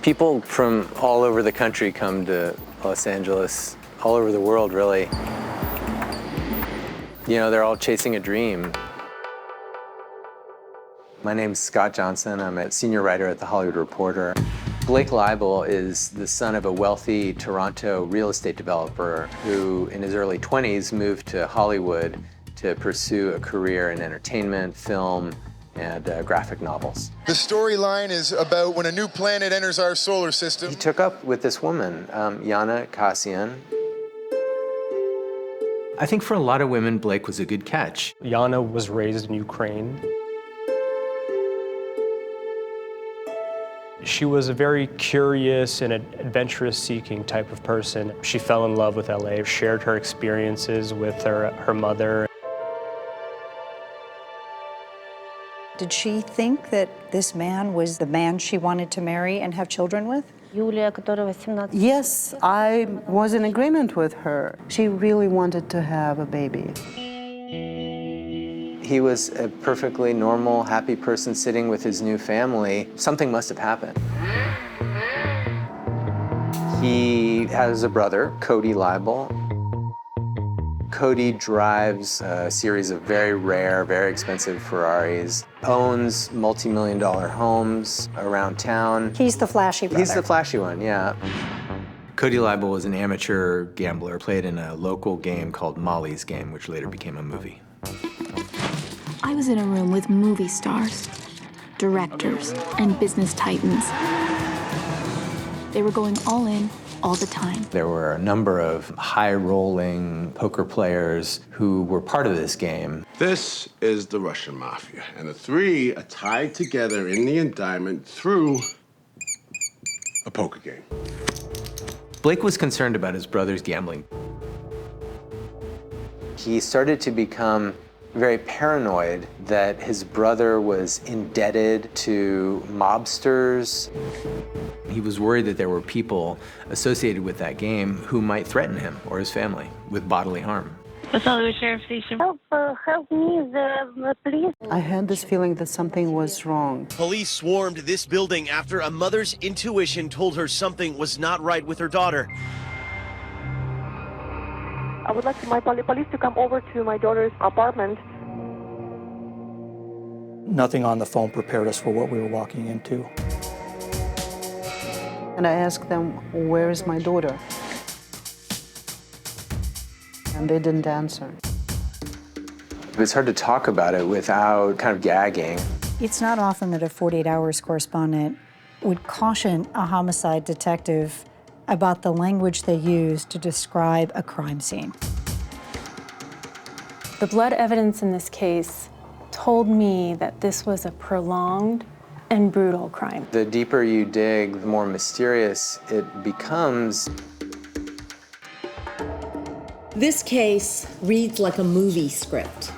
People from all over the country come to Los Angeles, all over the world, really. You know, they're all chasing a dream. My name's Scott Johnson. I'm a senior writer at The Hollywood Reporter. Blake Leibel is the son of a wealthy Toronto real estate developer who, in his early 20s, moved to Hollywood to pursue a career in entertainment, film, and graphic novels. The storyline is about when a new planet enters our solar system. He took up with this woman, Yana Kassian. I think for a lot of women, Blake was a good catch. Yana was raised in Ukraine. She was a very curious and adventurous-seeking type of person. She fell in love with LA, shared her experiences with her mother. Did she think that this man was the man she wanted to marry and have children with? Yes, I was in agreement with her. She really wanted to have a baby. He was a perfectly normal, happy person sitting with his new family. Something must have happened. He has a brother, Cody Leibel. Cody drives a series of very rare, very expensive Ferraris, owns multi-million-dollar homes around town. He's the flashy brother. He's the flashy one, yeah. Cody Leibel was an amateur gambler, played in a local game called Molly's Game, which later became a movie. I was in a room with movie stars, directors, and business titans. They were going all in all the time. There were a number of high-rolling poker players who were part of this game. This is the Russian mafia, and the three are tied together in the indictment through a poker game. Blake was concerned about his brother's gambling. He started to become very paranoid that his brother was indebted to mobsters. He was worried that there were people associated with that game who might threaten him or his family with bodily harm. Help me, the police. I had this feeling that something was wrong. Police swarmed this building after a mother's intuition told her something was not right with her daughter. I would like my police to come over to my daughter's apartment. Nothing on the phone prepared us for what we were walking into. And I asked them, where is my daughter? And they didn't answer. It's hard to talk about it without kind of gagging. It's not often that a 48 Hours correspondent would caution a homicide detective about the language they use to describe a crime scene. The blood evidence in this case told me that this was a prolonged and brutal crime. The deeper you dig, the more mysterious it becomes. This case reads like a movie script.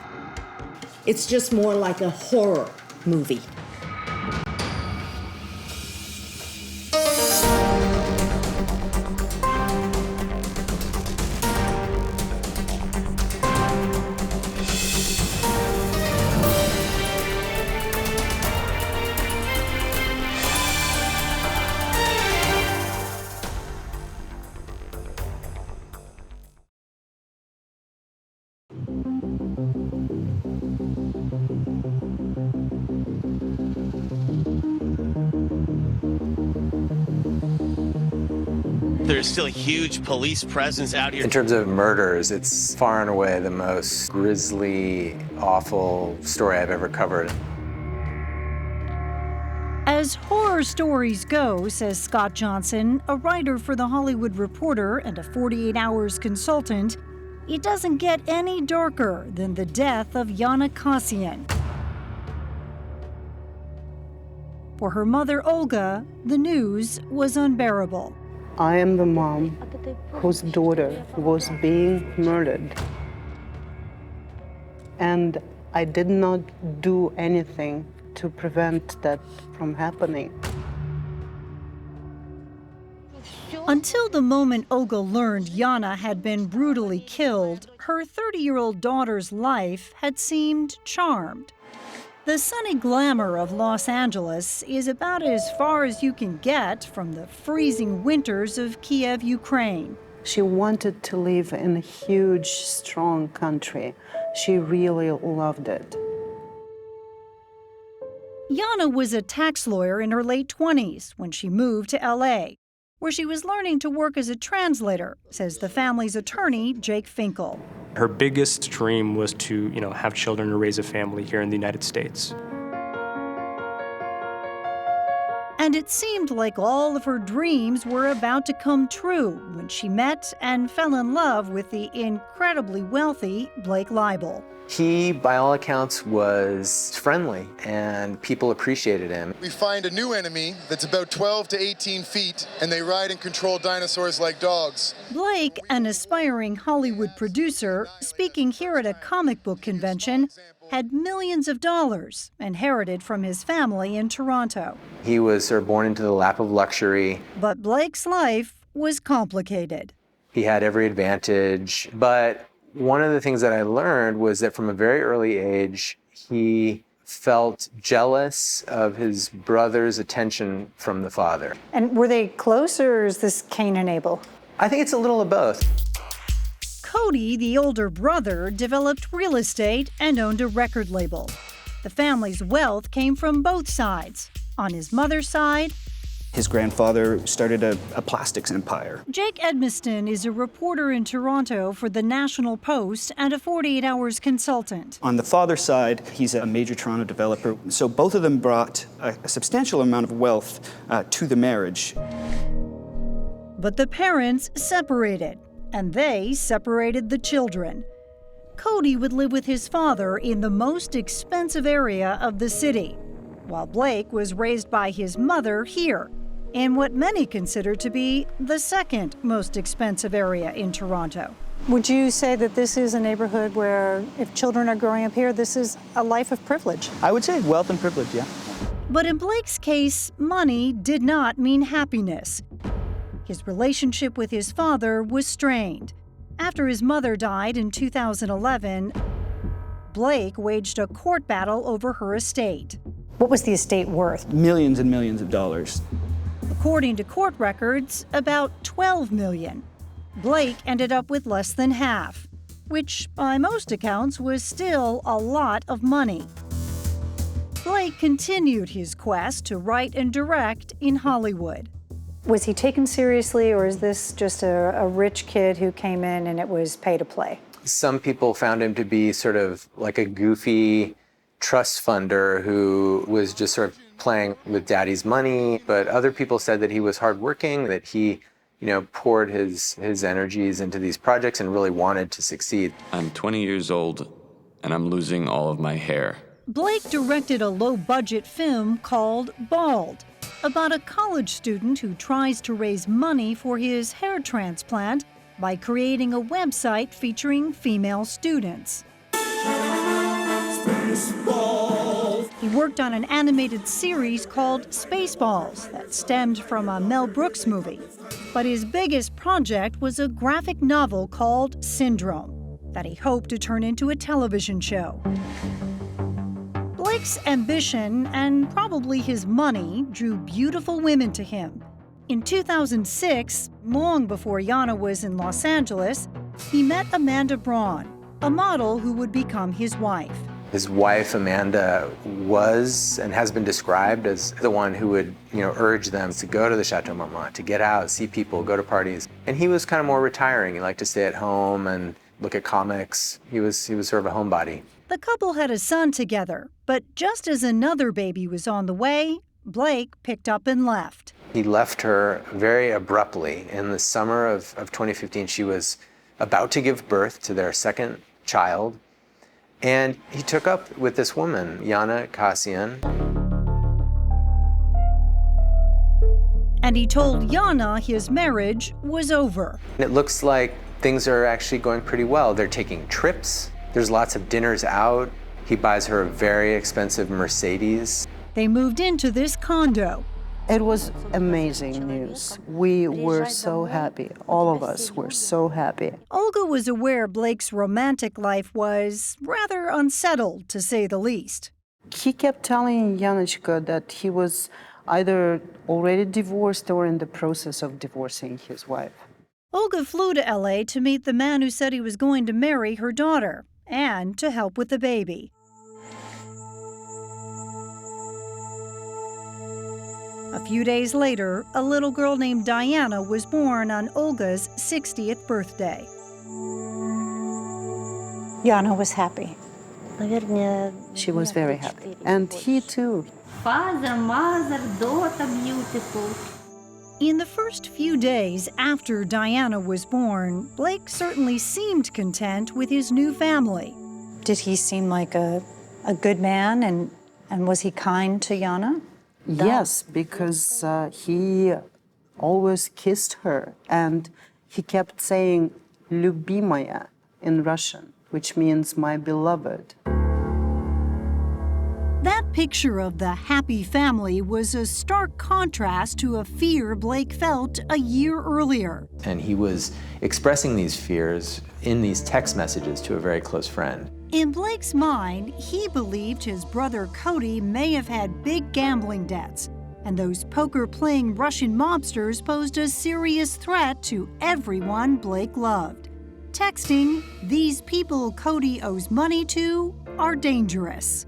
It's just more like a horror movie. There's still a huge police presence out here. In terms of murders, it's far and away the most grisly, awful story I've ever covered. As horror stories go, says Scott Johnson, a writer for The Hollywood Reporter and a 48 Hours consultant, it doesn't get any darker than the death of Yana Kassian. For her mother, Olga, the news was unbearable. I am the mom whose daughter was being murdered. And I did not do anything to prevent that from happening. Until the moment Olga learned Yana had been brutally killed, her 30-year-old daughter's life had seemed charmed. The sunny glamour of Los Angeles is about as far as you can get from the freezing winters of Kiev, Ukraine. She wanted to live in a huge, strong country. She really loved it. Yana was a tax lawyer in her late 20s when she moved to LA, where she was learning to work as a translator, says the family's attorney, Jake Finkel. Her biggest dream was to, have children and raise a family here in the United States. And it seemed like all of her dreams were about to come true when she met and fell in love with the incredibly wealthy Blake Leibel. He, by all accounts, was friendly, and people appreciated him. We find a new enemy that's about 12 to 18 feet, and they ride and control dinosaurs like dogs. Blake, an aspiring Hollywood producer, speaking here at a comic book convention, had millions of dollars inherited from his family in Toronto. He was sort of born into the lap of luxury. But Blake's life was complicated. He had every advantage, but one of the things that I learned was that from a very early age, he felt jealous of his brother's attention from the father. And were they close, or is this Cain and Abel? I think it's a little of both. Cody, the older brother, developed real estate and owned a record label. The family's wealth came from both sides. On his mother's side, His grandfather started a plastics empire. Jake Edmiston is a reporter in Toronto for the National Post and a 48 Hours consultant. On the father's side, he's a major Toronto developer. So both of them brought a substantial amount of wealth to the marriage. But the parents separated, and they separated the children. Cody would live with his father in the most expensive area of the city, while Blake was raised by his mother here, in what many consider to be the second most expensive area in Toronto. Would you say that this is a neighborhood where, if children are growing up here, this is a life of privilege? I would say wealth and privilege, yeah. But in Blake's case, money did not mean happiness. His relationship with his father was strained. After his mother died in 2011, Blake waged a court battle over her estate. What was the estate worth? Millions and millions of dollars. According to court records, about $12 million. Blake ended up with less than half, which by most accounts was still a lot of money. Blake continued his quest to write and direct in Hollywood. Was he taken seriously, or is this just a rich kid who came in and it was pay to play? Some people found him to be sort of like a goofy trust funder who was just sort of playing with daddy's money, but other people said that he was hardworking, that he, poured his energies into these projects and really wanted to succeed. I'm 20 years old and I'm losing all of my hair. Blake directed a low-budget film called Bald, about a college student who tries to raise money for his hair transplant by creating a website featuring female students. He worked on an animated series called Spaceballs that stemmed from a Mel Brooks movie. But his biggest project was a graphic novel called Syndrome that he hoped to turn into a television show. Blake's ambition and probably his money drew beautiful women to him. In 2006, long before Yana was in Los Angeles, he met Amanda Braun, a model who would become his wife. His wife, Amanda, was and has been described as the one who would, urge them to go to the Chateau Marmont, to get out, see people, go to parties. And he was kind of more retiring. He liked to stay at home and look at comics. He was sort of a homebody. The couple had a son together, but just as another baby was on the way, Blake picked up and left. He left her very abruptly. In the summer of 2015, she was about to give birth to their second child. And he took up with this woman, Yana Kassian. And he told Yana his marriage was over. It looks like things are actually going pretty well. They're taking trips. There's lots of dinners out. He buys her a very expensive Mercedes. They moved into this condo, It was amazing news. We were so happy. All of us were so happy. Olga was aware Blake's romantic life was rather unsettled, to say the least. He kept telling Yanochka that he was either already divorced or in the process of divorcing his wife. Olga flew to LA to meet the man who said he was going to marry her daughter and to help with the baby. A few days later, a little girl named Diana was born on Olga's 60th birthday. Yana was happy. She was very happy. And he too. Father, mother, daughter, beautiful. In the first few days after Diana was born, Blake certainly seemed content with his new family. Did he seem like a good man, and was he kind to Yana? Yes, because he always kissed her, and he kept saying "любимая" in Russian, which means my beloved. That picture of the happy family was a stark contrast to a fear Blake felt a year earlier. And he was expressing these fears in these text messages to a very close friend. In Blake's mind, he believed his brother Cody may have had big gambling debts, and those poker-playing Russian mobsters posed a serious threat to everyone Blake loved. Texting, "These people Cody owes money to are dangerous."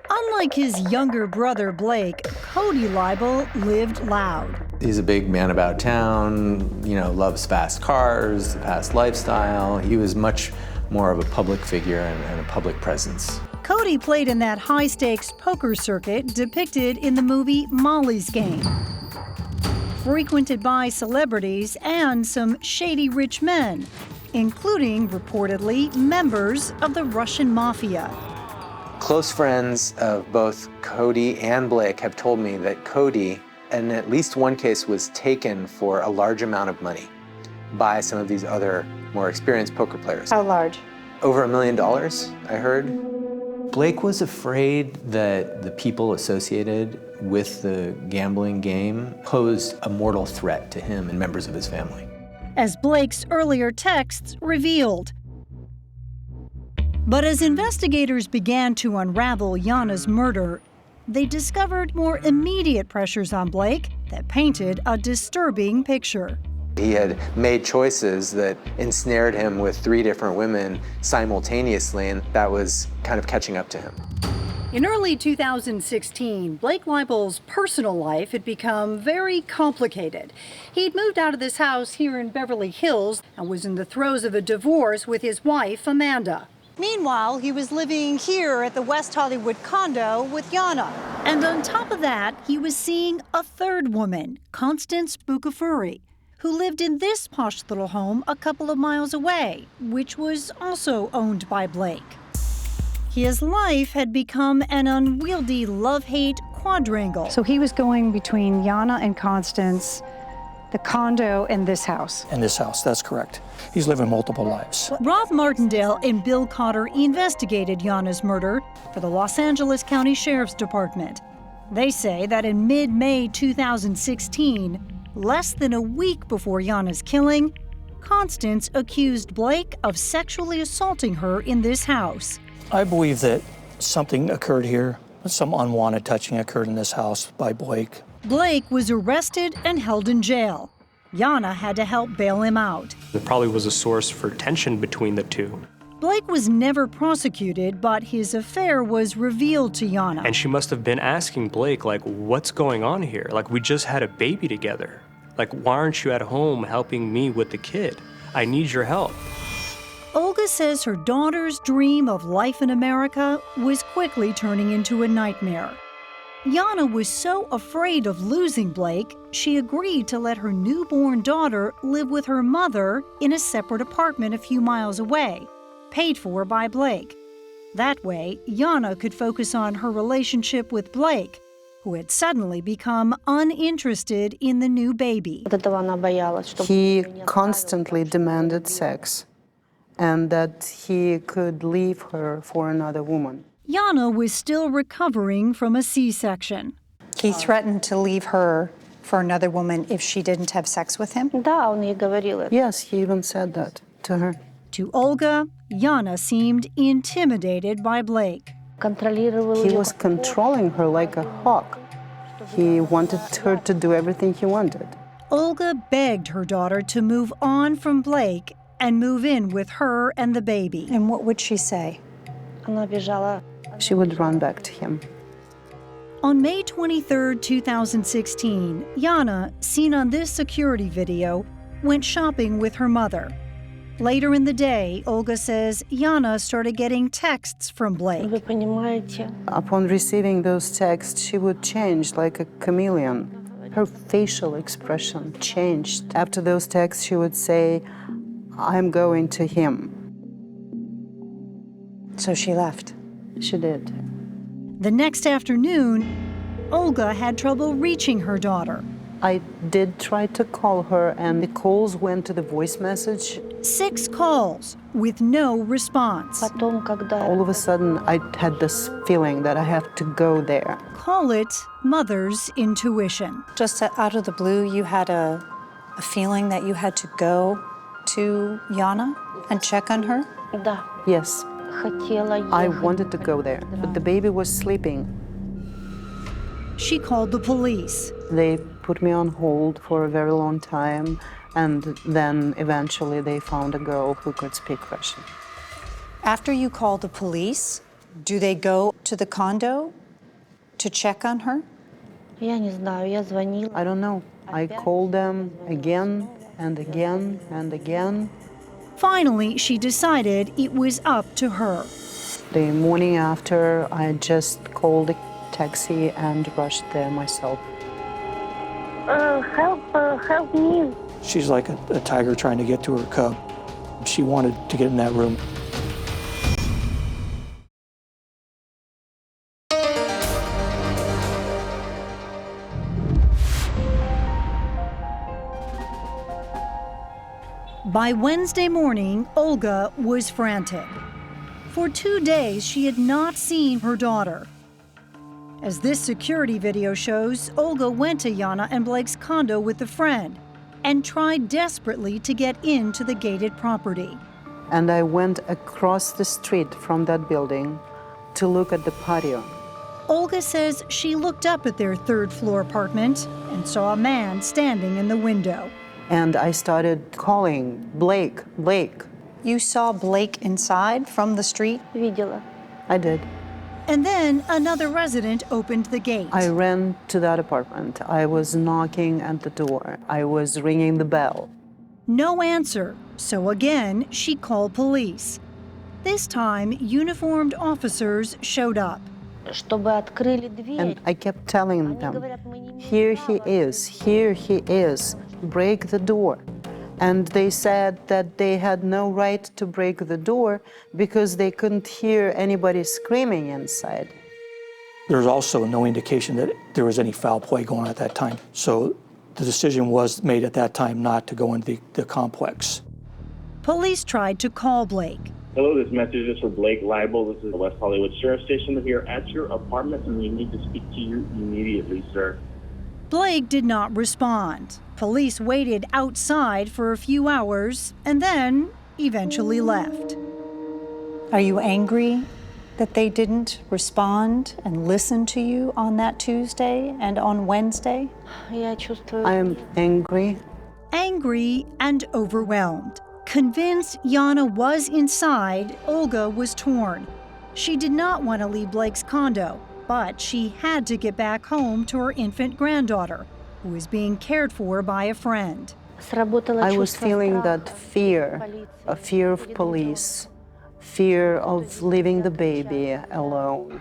Unlike his younger brother Blake, Cody Leibel lived loud. He's a big man about town, loves fast cars, the fast lifestyle. He was much more of a public figure and a public presence. Cody played in that high-stakes poker circuit depicted in the movie Molly's Game, frequented by celebrities and some shady rich men, including, reportedly, members of the Russian mafia. Close friends of both Cody and Blake have told me that Cody, in at least one case, was taken for a large amount of money by some of these other more experienced poker players. How large? Over $1 million, I heard. Blake was afraid that the people associated with the gambling game posed a mortal threat to him and members of his family. As Blake's earlier texts revealed. But as investigators began to unravel Yana's murder, they discovered more immediate pressures on Blake that painted a disturbing picture. He had made choices that ensnared him with 3 different women simultaneously, and that was kind of catching up to him. In early 2016, Blake Leibel's personal life had become very complicated. He'd moved out of this house here in Beverly Hills and was in the throes of a divorce with his wife, Amanda. Meanwhile, he was living here at the West Hollywood condo with Yana. And on top of that, he was seeing a third woman, Constance Bukafuri, who lived in this posh little home a couple of miles away, which was also owned by Blake. His life had become an unwieldy love-hate quadrangle. So he was going between Yana and Constance, the condo, and this house. In this house, that's correct. He's living multiple lives. Rob Martindale and Bill Cotter investigated Yana's murder for the Los Angeles County Sheriff's Department. They say that in mid-May 2016, less than a week before Yana's killing, Constance accused Blake of sexually assaulting her in this house. I believe that something occurred here. Some unwanted touching occurred in this house by Blake. Blake was arrested and held in jail. Yana had to help bail him out. It probably was a source for tension between the two. Blake was never prosecuted, but his affair was revealed to Yana. And she must have been asking Blake, what's going on here? We just had a baby together. Why aren't you at home helping me with the kid? I need your help. Olga says her daughter's dream of life in America was quickly turning into a nightmare. Yana was so afraid of losing Blake, she agreed to let her newborn daughter live with her mother in a separate apartment a few miles away, paid for by Blake. That way, Yana could focus on her relationship with Blake, who had suddenly become uninterested in the new baby. He constantly demanded sex and that he could leave her for another woman. Yana was still recovering from a C-section. He threatened to leave her for another woman if she didn't have sex with him? Yes, he even said that to her. To Olga, Yana seemed intimidated by Blake. He was controlling her like a hawk. He wanted her to do everything he wanted. Olga begged her daughter to move on from Blake and move in with her and the baby. And what would she say? She would run back to him. On May 23, 2016, Yana, seen on this security video, went shopping with her mother. Later in the day, Olga says Yana started getting texts from Blake. Upon receiving those texts, she would change like a chameleon. Her facial expression changed. After those texts, she would say, "I'm going to him." So she left. She did. The next afternoon, Olga had trouble reaching her daughter. I did try to call her, and the calls went to the voice message. 6 calls with no response. All of a sudden, I had this feeling that I have to go there. Call it mother's intuition. Just out of the blue, you had a feeling that you had to go to Yana and check on her? Yes. I wanted to go there, but the baby was sleeping. She called the police. They put me on hold for a very long time, and then eventually they found a girl who could speak Russian. After you called the police, do they go to the condo to check on her? I don't know. I called them again and again and again. Finally, she decided it was up to her. The morning after, I just called a taxi and rushed there myself. Help me. She's like a tiger trying to get to her cub. She wanted to get in that room. By Wednesday morning, Olga was frantic. For 2 days, she had not seen her daughter. As this security video shows, Olga went to Yana and Blake's condo with a friend and tried desperately to get into the gated property. And I went across the street from that building to look at the patio. Olga says she looked up at their third-floor apartment and saw a man standing in the window. And I started calling, Blake, Blake. You saw Blake inside from the street? I did. And then another resident opened the gate. I ran to that apartment. I was knocking at the door. I was ringing the bell. No answer, so again, she called police. This time, uniformed officers showed up. And I kept telling them, here he is, break the door. And they said that they had no right to break the door because they couldn't hear anybody screaming inside. There's also no indication that there was any foul play going on at that time. So the decision was made at that time not to go into the complex. Police tried to call Blake. Hello, this message is for Blake Leibel. This is the West Hollywood Sheriff Station here at your apartment, and we need to speak to you immediately, sir. Blake did not respond. Police waited outside for a few hours and then eventually left. Are you angry that they didn't respond and listen to you on that Tuesday and on Wednesday? I am angry. Angry and overwhelmed. Convinced Yana was inside, Olga was torn. She did not want to leave Blake's condo, but she had to get back home to her infant granddaughter, who was being cared for by a friend. I was feeling that fear, a fear of police, fear of leaving the baby alone.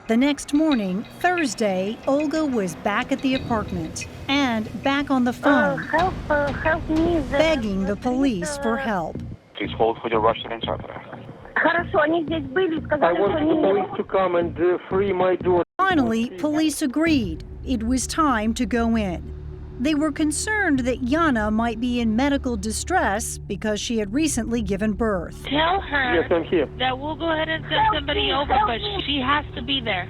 The next morning, Thursday, Olga was back at the apartment and back on the phone, Help me. begging the police for help. Please hold for your Russian interpreter. Хорошо, они здесь были, I сказали, want что the police to come and free my daughter. Finally, police agreed it was time to go in. They were concerned that Yana might be in medical distress because she had recently given birth. Tell her Yes, I'm here. that we'll go ahead and send somebody over, but she has to be there.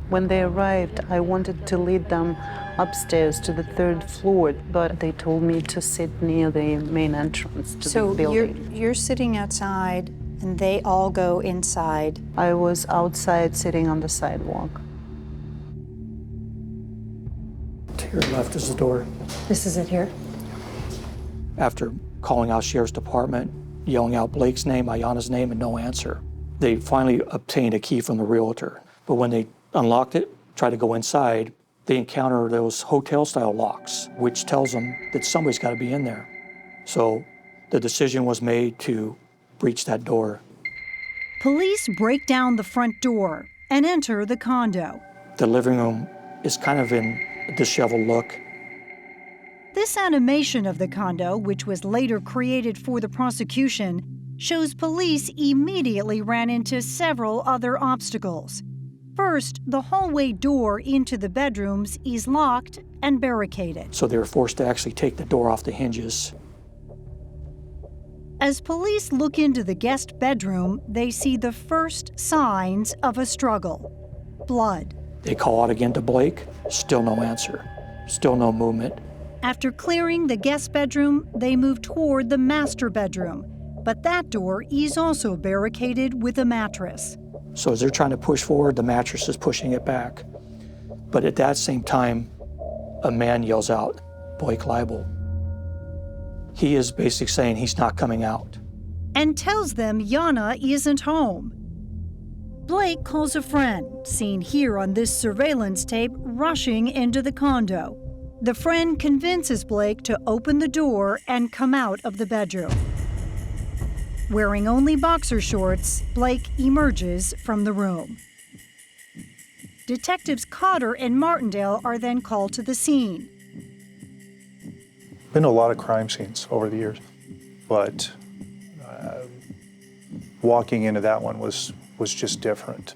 When they arrived, I wanted to lead them upstairs to the 3rd floor, but they told me to sit near the main entrance to the building. You're sitting outside, and they all go inside. I was outside sitting on the sidewalk. To your left is the door. This is it here? After calling out Sheriff's Department, yelling out Blake's name, Ayana's name, and no answer, they finally obtained a key from the realtor. But when they unlocked it, tried to go inside, they encounter those hotel-style locks, which tells them that somebody's got to be in there. So the decision was made to breach that door. Police break down the front door and enter the condo. The living room is kind of in a disheveled look. This animation of the condo, which was later created for the prosecution, shows police immediately ran into several other obstacles. First, the hallway door into the bedrooms is locked and barricaded. So they were forced to actually take the door off the hinges. As police look into the guest bedroom, they see the first signs of a struggle: blood. They call out again to Blake, still no answer, still no movement. After clearing the guest bedroom, they move toward the master bedroom, but that door is also barricaded with a mattress. So as they're trying to push forward, the mattress is pushing it back. But at that same time, a man yells out, "Blake Leibel." He is basically saying he's not coming out. And tells them Yana isn't home. Blake calls a friend, seen here on this surveillance tape, rushing into the condo. The friend convinces Blake to open the door and come out of the bedroom. Wearing only boxer shorts, Blake emerges from the room. Detectives Cotter and Martindale are then called to the scene. Been to a lot of crime scenes over the years, but walking into that one was just different.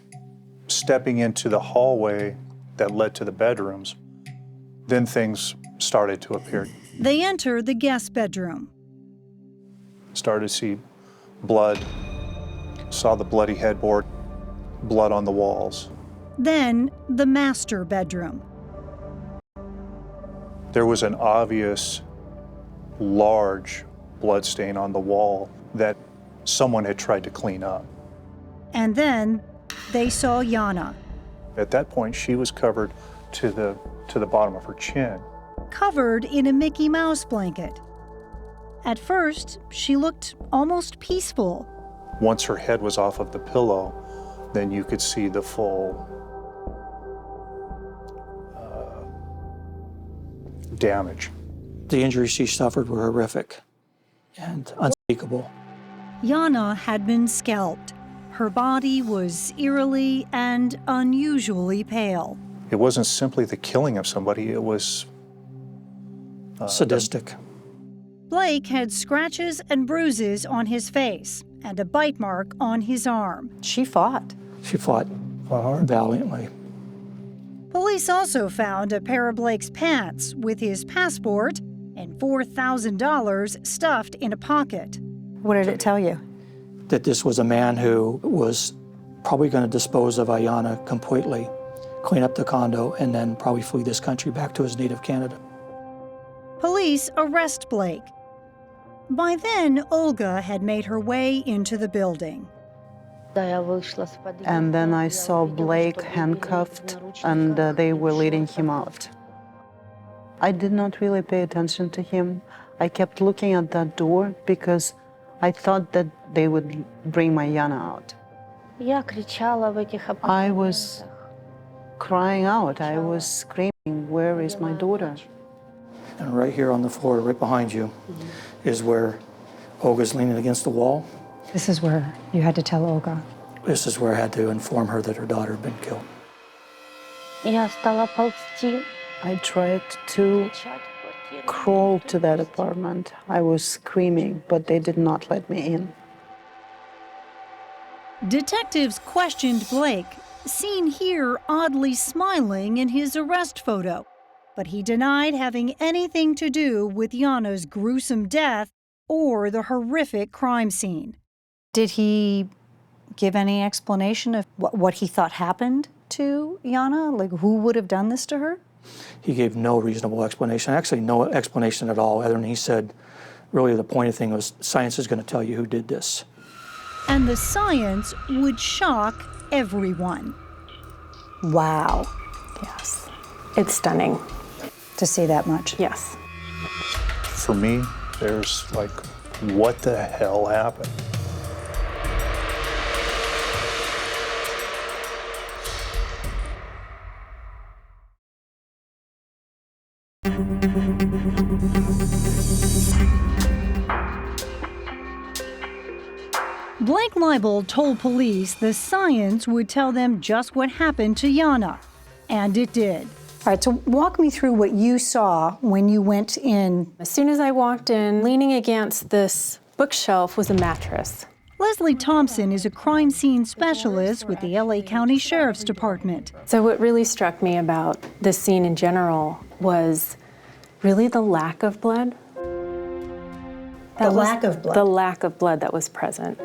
Stepping into the hallway that led to the bedrooms, then things started to appear. They enter the guest bedroom. Started to see blood, saw the bloody headboard, blood on the walls. Then the master bedroom. There was an obvious, large blood stain on the wall that someone had tried to clean up. And then they saw Yana, At that point, she was covered to the bottom of her chin. covered in a Mickey Mouse blanket. At first, she looked almost peaceful. Once her head was off of the pillow, then you could see the full damage. The injuries she suffered were horrific and unspeakable. Yana had been scalped. Her body was eerily and unusually pale. It wasn't simply the killing of somebody, it was sadistic. Blake had scratches and bruises on his face and a bite mark on his arm. She fought. She fought valiantly. Police also found a pair of Blake's pants with his passport and $4,000 stuffed in a pocket. What did it tell you? That this was a man who was probably going to dispose of Ayana completely, clean up the condo, and then probably flee this country back to his native Canada. Police arrest Blake. By then, Olga had made her way into the building. And then I saw Blake handcuffed, and they were leading him out. I did not really pay attention to him. I kept looking at that door because I thought that they would bring my Yana out. I was crying out. I was screaming, "Where is my daughter?" And right here on the floor, right behind you, is where Olga's leaning against the wall. This is where you had to tell Olga. This is where I had to inform her that her daughter had been killed. I tried to crawl to that apartment. I was screaming, but they did not let me in. Detectives questioned Blake, seen here oddly smiling in his arrest photo. But he denied having anything to do with Jana's gruesome death or the horrific crime scene. Did he give any explanation of what he thought happened to Jana? Like, who would have done this to her? He gave no reasonable explanation, actually no explanation at all, other than he said, really the point of the thing was, science is going to tell you who did this. And the science would shock everyone. Wow. Yes. It's stunning. To see that much. Yes. For me, there's like, what the hell happened? Blake Leibel told police the science would tell them just what happened to Jana, and it did. All right, so walk me through what you saw when you went in. As soon as I walked in, leaning against this bookshelf was a mattress. Leslie Thompson is a crime scene specialist with the LA County Sheriff's Department. So what really struck me about this scene in general was really the lack of blood. The lack of blood? The lack of blood that was present.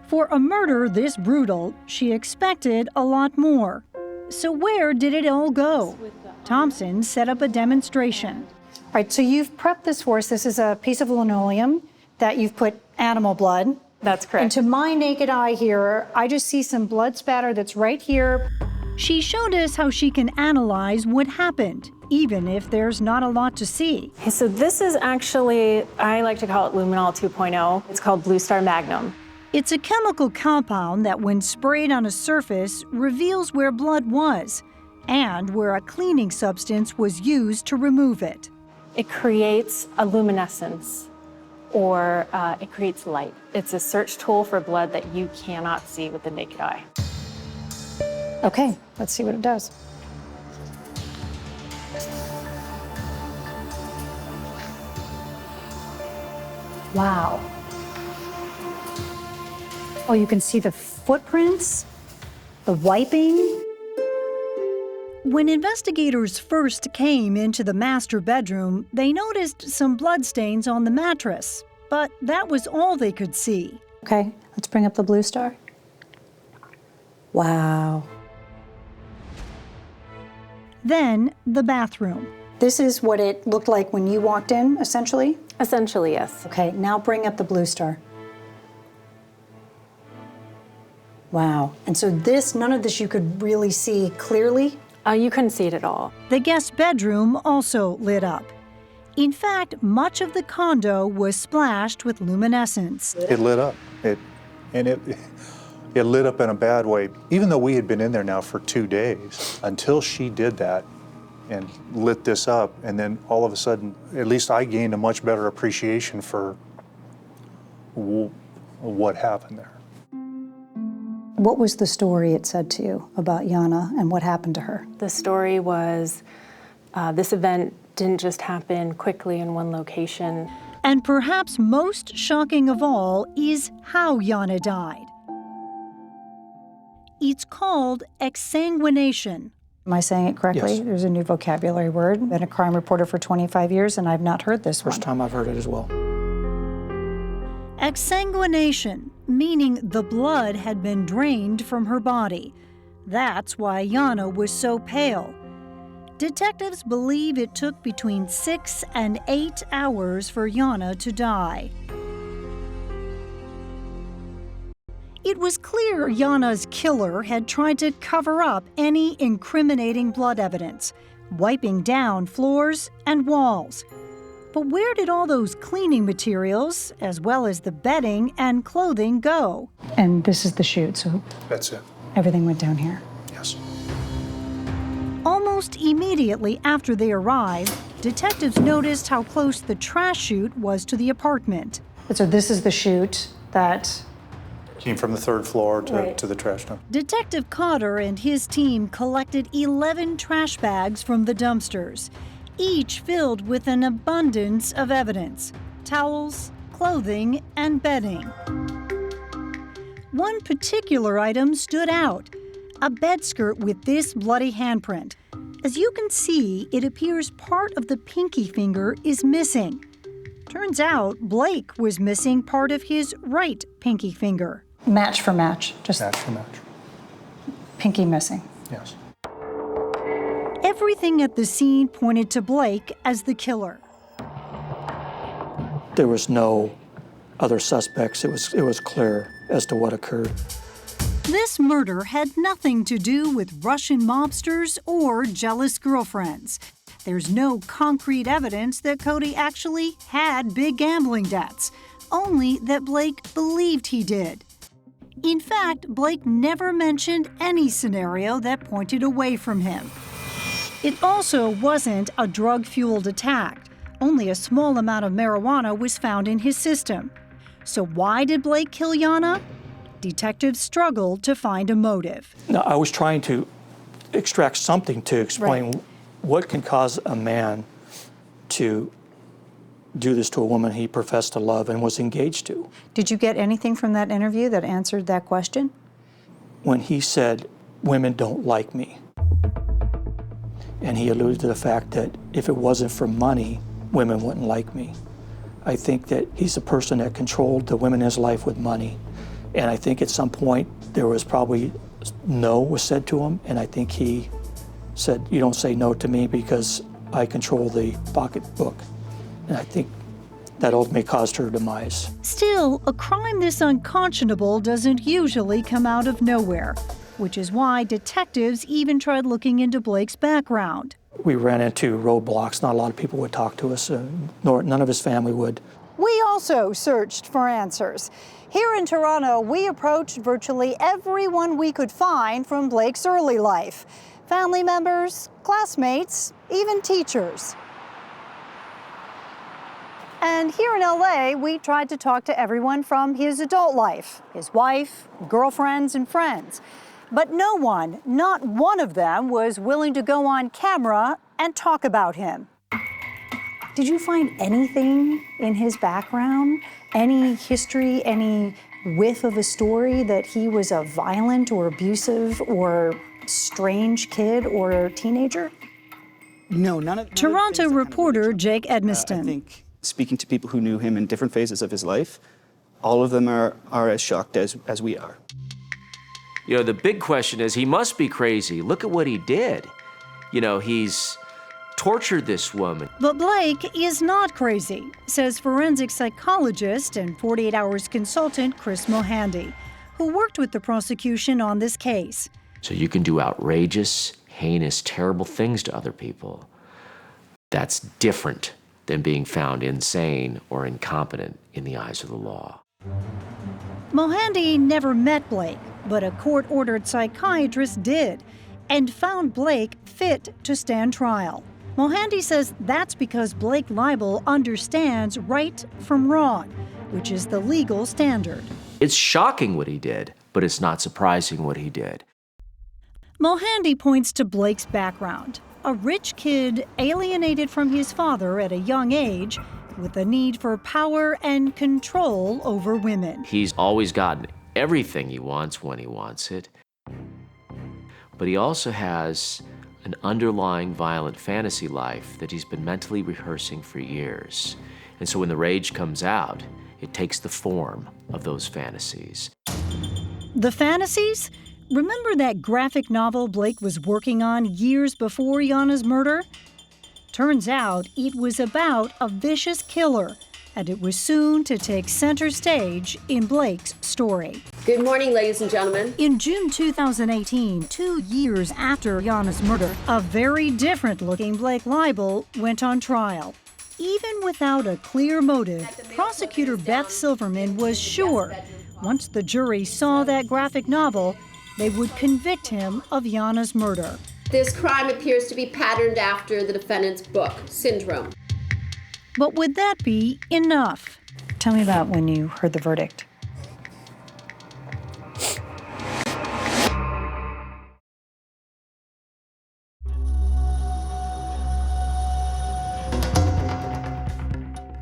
For a murder this brutal, she expected a lot more. So where did it all go? Thompson set up a demonstration. All right, so you've prepped this for us. This is a piece of linoleum that you've put animal blood. That's correct. And to my naked eye here, I just see some blood spatter that's right here. She showed us how she can analyze what happened, even if there's not a lot to see. Okay, so this is actually, I like to call it luminol 2.0. It's called Blue Star Magnum. It's a chemical compound that, when sprayed on a surface, reveals where blood was and where a cleaning substance was used to remove it. It creates a luminescence, or it creates light. It's a search tool for blood that you cannot see with the naked eye. Okay, let's see what it does. Wow. Oh, you can see the footprints, the wiping. When investigators first came into the master bedroom, they noticed some bloodstains on the mattress, but that was all they could see. Okay, let's bring up the Blue Star. Wow. Then the bathroom. This is what it looked like when you walked in, essentially? Essentially, yes. Okay, now bring up the Blue Star. Wow. And so this, none of this you could really see clearly? You couldn't see it at all. The guest bedroom also lit up. In fact, much of the condo was splashed with luminescence. It lit up. It lit up in a bad way. Even though we had been in there now for 2 days, until she did that and lit this up, and then all of a sudden, at least I gained a much better appreciation for what happened there. What was the story it said to you about Jana and what happened to her? The story was this event didn't just happen quickly in one location. And perhaps most shocking of all is how Jana died. It's called exsanguination. Am I saying it correctly? Yes. There's a new vocabulary word. Been a crime reporter for 25 years and I've not heard this one. First time I've heard it as well. Exsanguination, meaning the blood had been drained from her body. That's why Jana was so pale. Detectives believe it took between 6 and 8 hours for Jana to die. It was clear Jana's killer had tried to cover up any incriminating blood evidence, wiping down floors and walls. But where did all those cleaning materials, as well as the bedding and clothing, go? And this is the chute, so That's it. everything went down here. Yes. Almost immediately after they arrived, detectives noticed how close the trash chute was to the apartment. So this is the chute that... Came from the 3rd floor to, Right. to the trash dump. Detective Cotter and his team collected 11 trash bags from the dumpsters, each filled with an abundance of evidence: towels, clothing, and bedding. One particular item stood out, a bed skirt with this bloody handprint. As you can see, it appears part of the pinky finger is missing. Turns out Blake was missing part of his right pinky finger. Match for match, just Match for match. pinky missing. Yes. Everything at the scene pointed to Blake as the killer. There was no other suspects. It was clear as to what occurred. This murder had nothing to do with Russian mobsters or jealous girlfriends. There's no concrete evidence that Cody actually had big gambling debts, only that Blake believed he did. In fact, Blake never mentioned any scenario that pointed away from him. It also wasn't a drug-fueled attack. Only a small amount of marijuana was found in his system. So why did Blake kill Yana? Detectives struggled to find a motive. Now, I was trying to extract something to explain what can cause a man to do this to a woman he professed to love and was engaged to. Did you get anything from that interview that answered that question? When he said, "Women don't like me," and he alluded to the fact that if it wasn't for money, women wouldn't like me. I think that he's a person that controlled the women in his life with money. And I think at some point there was probably no was said to him, and I think he said, "You don't say no to me because I control the pocketbook." And I think that ultimately caused her demise. Still, a crime this unconscionable doesn't usually come out of nowhere, which is why detectives even tried looking into Blake's background. We ran into roadblocks. Not a lot of people would talk to us, none of his family would. We also searched for answers. Here in Toronto, we approached virtually everyone we could find from Blake's early life. Family members, classmates, even teachers. And here in LA, we tried to talk to everyone from his adult life, his wife, girlfriends, and friends. But no one, not one of them, was willing to go on camera and talk about him. Did you find anything in his background, any history, any whiff of a story that he was a violent or abusive or strange kid or teenager? No, none of Toronto reporter Jake Edmiston. I think speaking to people who knew him in different phases of his life, all of them are as shocked as we are. You know, the big question is, he must be crazy. Look at what he did. You know, he's tortured this woman. But Blake is not crazy, says forensic psychologist and 48 Hours consultant Chris Mohandy, who worked with the prosecution on this case. So you can do outrageous, heinous, terrible things to other people. That's different than being found insane or incompetent in the eyes of the law. Mohandy never met Blake, but a court-ordered psychiatrist did, and found Blake fit to stand trial. Mohandy says that's because Blake Leibel understands right from wrong, which is the legal standard. It's shocking what he did, but it's not surprising what he did. Mohandy points to Blake's background. A rich kid alienated from his father at a young age with a need for power and control over women. He's always gotten everything he wants when he wants it. But he also has an underlying violent fantasy life that he's been mentally rehearsing for years. And so when the rage comes out, it takes the form of those fantasies. The fantasies? Remember that graphic novel Blake was working on years before Yana's murder? Turns out it was about a vicious killer, and it was soon to take center stage in Blake's story. Good morning, ladies and gentlemen. In June 2018, 2 years after Yana's murder, a very different-looking Blake Leibel went on trial. Even without a clear motive, prosecutor Beth Silverman was sure once the jury saw that graphic novel, they would convict him of Yana's murder. This crime appears to be patterned after the defendant's book, Syndrome. But would that be enough? Tell me about when you heard the verdict.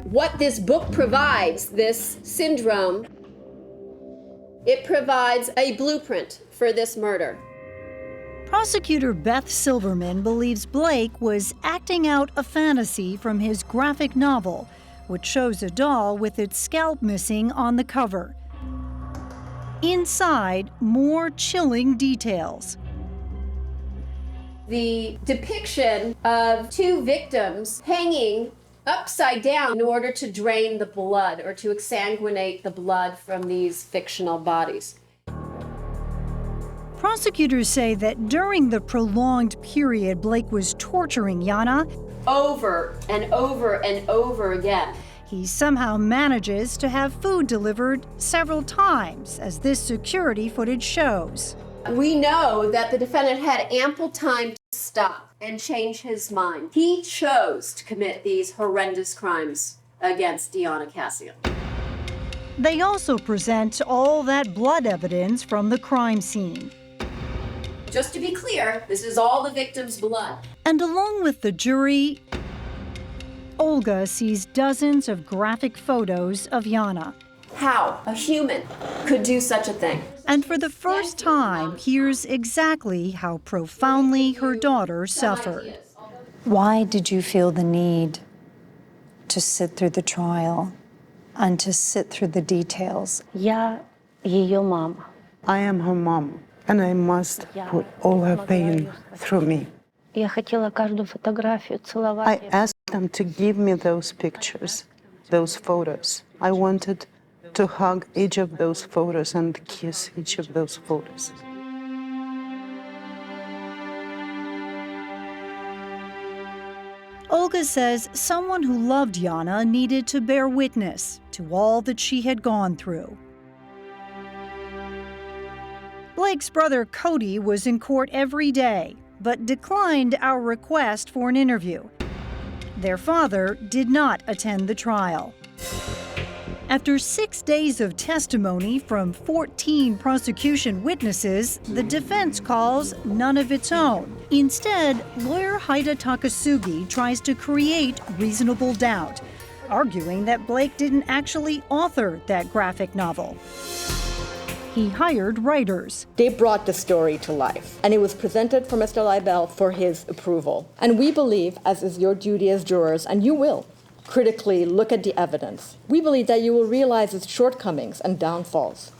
What this book provides, this syndrome, It provides a blueprint for this murder. Prosecutor Beth Silverman believes Blake was acting out a fantasy from his graphic novel, which shows a doll with its scalp missing on the cover. Inside, more chilling details. The depiction of two victims hanging upside down in order to drain the blood or to exsanguinate the blood from these fictional bodies. Prosecutors say that during the prolonged period Blake was torturing Yana, Over and over and over again. he somehow manages to have food delivered several times, as this security footage shows. We know that the defendant had ample time to stop and change his mind. He chose to commit these horrendous crimes against Deanna Cassian. They also present all that blood evidence from the crime scene. Just to be clear, this is all the victim's blood. And along with the jury, Olga sees dozens of graphic photos of Yana. How a human could do such a thing. And for the first time, hears exactly how profoundly her daughter suffered. Why did you feel the need to sit through the trial and to sit through the details? Я ее мама. I am her mom, and I must put all her pain through me. Я хотела каждую фотографию целовать. I asked them to give me those pictures, those photos. I wanted to hug each of those photos and kiss each of those photos. Olga says someone who loved Yana needed to bear witness to all that she had gone through. Blake's brother Cody was in court every day, but declined our request for an interview. Their father did not attend the trial. After 6 days of testimony from 14 prosecution witnesses, the defense calls none of its own. Instead, lawyer Haida Takasugi tries to create reasonable doubt, arguing that Blake didn't actually author that graphic novel. He hired writers. They brought the story to life, and it was presented for Mr. Leibel for his approval. And we believe, as is your duty as jurors, and you will, critically look at the evidence. We believe that you will realize its shortcomings and downfalls,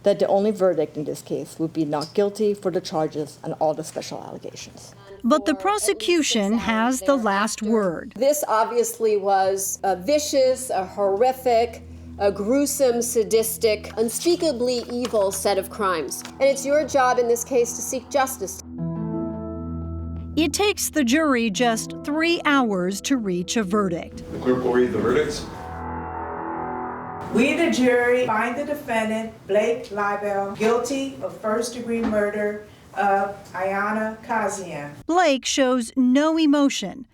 that the only verdict in this case would be not guilty for the charges and all the special allegations. But the prosecution has the last word. This obviously was a vicious, a horrific, a gruesome, sadistic, unspeakably evil set of crimes. And it's your job in this case to seek justice. It takes the jury just 3 hours to reach a verdict. The clerk will read the verdicts. We, the jury, find the defendant, Blake Leibel, guilty of first-degree murder of Ayanna Kazian. Blake shows no emotion,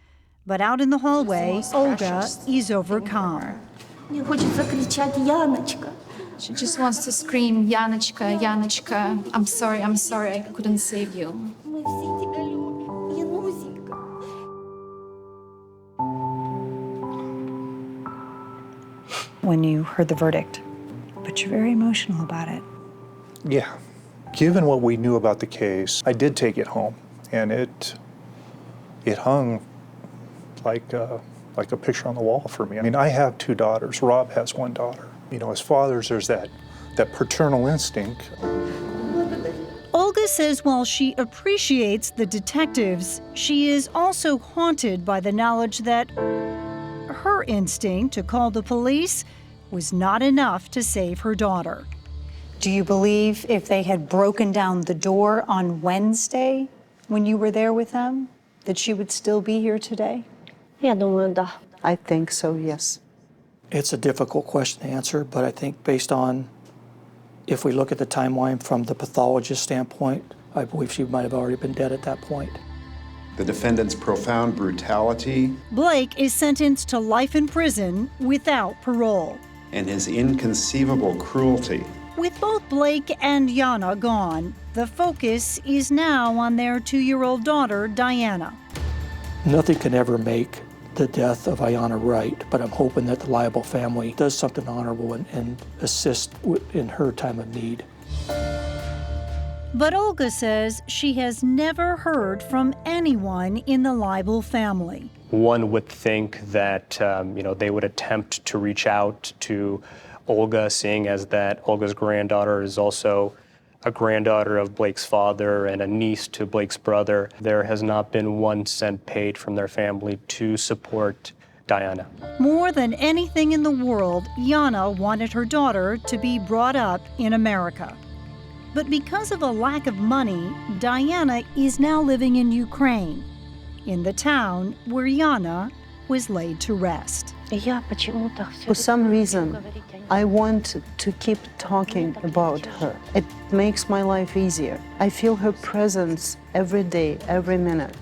but out in the hallway, Olga is overcome. Мне хочется кричать «Яночка». She just wants to scream «Яночка, Яночка, I'm sorry, I couldn't save you». Мы все тебя любим, Янусенька. When you heard the verdict, but you're very emotional about it. Yeah. Given what we knew about the case, I did take it home, and it hung like a picture on the wall for me. I mean, I have 2 daughters. Rob has 1 daughter. You know, as fathers, there's that paternal instinct. Olga says while she appreciates the detectives, she is also haunted by the knowledge that her instinct to call the police was not enough to save her daughter. Do you believe if they had broken down the door on Wednesday when you were there with them, that she would still be here today? Я думаю, да. I think so, yes. It's a difficult question to answer, but I think based on, if we look at the timeline from the pathologist standpoint, I believe she might have already been dead at that point. The defendant's profound brutality Blake is sentenced to life in prison without parole. and his inconceivable cruelty. With both Blake and Yana gone, the focus is now on their 2-year-old daughter, Diana. Nothing can ever make the death of Ayanna right, but I'm hoping that the Leibel family does something honorable and assist in her time of need. But Olga says she has never heard from anyone in the Leibel family. One would think that they would attempt to reach out to Olga, seeing as that Olga's granddaughter is also a granddaughter of Blake's father and a niece to Blake's brother. There has not been 1 cent paid from their family to support Diana. More than anything in the world, Yana wanted her daughter to be brought up in America. But because of a lack of money, Diana is now living in Ukraine, in the town where Yana was laid to rest. For some reason, I want to keep talking about her. It makes my life easier. I feel her presence every day, every minute.